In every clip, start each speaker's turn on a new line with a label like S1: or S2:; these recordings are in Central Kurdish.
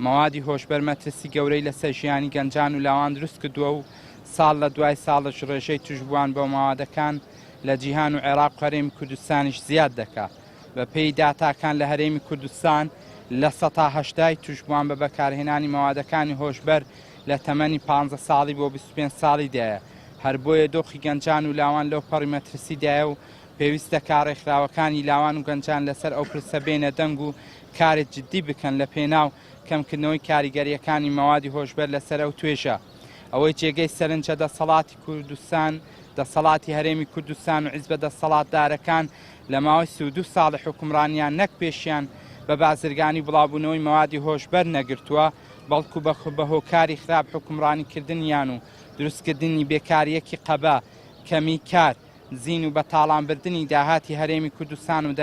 S1: مەوادی هۆشبەر مەترسی گەورەی لەسەر ژیانی گەنجان و لاوان دروست کردووە و ساڵ لە دوای ساڵش ڕێژەی توشبووان بۆ ماوادەکان لە جیهان و عێراق و هەرێمی کوردستانیش زیاد دەکات. بە پێی داتاکان لە هەرێمی کوردستان لە ١٨٠ توشبووان بە بەکارهێنانی مەوادەکانی هۆشبەر لە تەمەنی 15 ساڵی بۆ 25 ساڵیدایە. هەر بۆیە دۆخی گەنجان و لاوان لەو پەڕی مەترسیدایە و پێویستە کارڕێکخراوەکانی لاوان و گەنجان لەسەر ئەو پرسە بێنە دەنگ و کارێک جددی بکەن لە پێناو کەمکردنەوەی کاریگەریەکانی مەوادی هۆشبەر لەسەر ئەو توێژە. ئەوەی جێگەی سەرنجە دەسەڵاتی کوردستان، دەسەڵاتی هەرێمی کوردستان و حیزبە دەسەڵاتدارەکان لە ماوەی 32 ساڵی حکومڕانیان نەک پێشیان بە بازرگانی بڵاوبوونەوەی مەوادی هۆشبەر نەگرتووە، بەڵکو بە هۆکاری خراپ حکومڕانیکردنیان و دروستکردنی بێکاریەکی قەبە، کەمی کار، زین و بەتاڵانبردنی داهاتی هەرێمی کوردستان و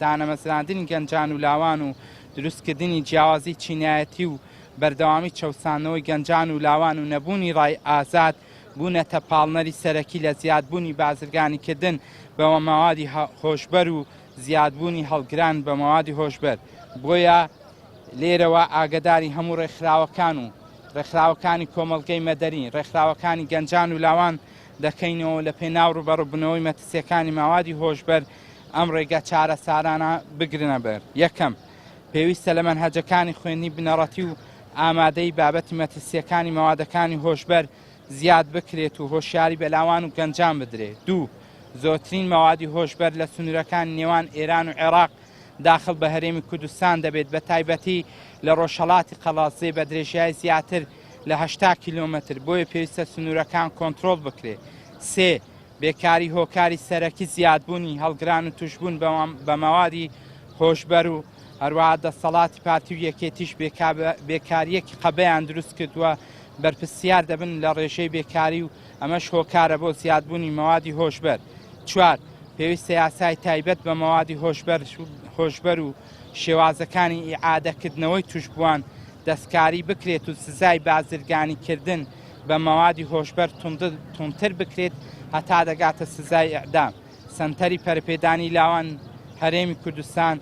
S1: دانەمەزراندنی گەنجان و لاوان و دروستکردنی جیاوازی چینایەتی و بەردەوامی چەوسانەوەی گەنجان و لاوان و نەبوونی ڕای ئازاد بوونەتە پاڵنەری سەرەکی لە زیادبوونی بازرگانیکردن بەوە مەوادی هۆشبەر و زیادبوونی هەڵگران بە مەوادی هۆشبەر. بۆیە لێرەوە ئاگداری هەموو ڕێکخراوەکان و ڕێکخراوەکانی کۆمەڵگەی مەدەنی، ڕێکخراوەکانی گەنجان و لاوان دەکەینەوە لە پێناو ڕوبەڕووبوونەوەی مەترسیەکانی مەوادی هۆشبەر ئەم ڕێگە چارەسارانە بگرنە بەر. یەکەم، پێویستە لە مەنهەجەکانی خوێندنی بنەڕەتی و ئامادەی بابەتی مەترسیەکانی مەوادەکانی هۆشبەر زیاد بکرێت و هۆشیاری بە لاوان و گەنجان بدرێت. دوو، زۆرترین مەوادی هۆشبەر لە سنوورەکانی نێوان ئێران و عێراق داخل بە هەرێمی کوردستان دەبێت، بە تایبەتی لە ڕۆژهەڵاتی قەڵازێ بە درێژایی زیاتر لە 80 کیلۆمەتر. بۆیە پێویستە سنوورەکان کۆنتڕۆڵ بکرێت. سێ، بێکاری هۆکاری سەرەکی زیادبوونی هەڵگران و توشبوون بە مەوادی هۆشبەر و هەروەها دەسەڵاتی پارتی و یەکێتیش بێکاریەکی قەبەیان دروست کردووە، بەرپرسیار دەبن لە ڕێژەی بێکاری و ئەمەش هۆکارە بۆ زیادبوونی مەوادی هۆشبەر. چوار، پێویستە یاسای تایبەت بە مەوادی هۆشبەر و شێوازەکانی ئیعادەکردنەوەی توشبووان دەستکاری بکرێت و سزای بازرگانیکردن بە مەوادی هۆشبەر توندتر بکرێت هەتا دەگاتە سزای ئیعدام. سەنتەری پەرپێدانی لاوان هەرێمی کوردستان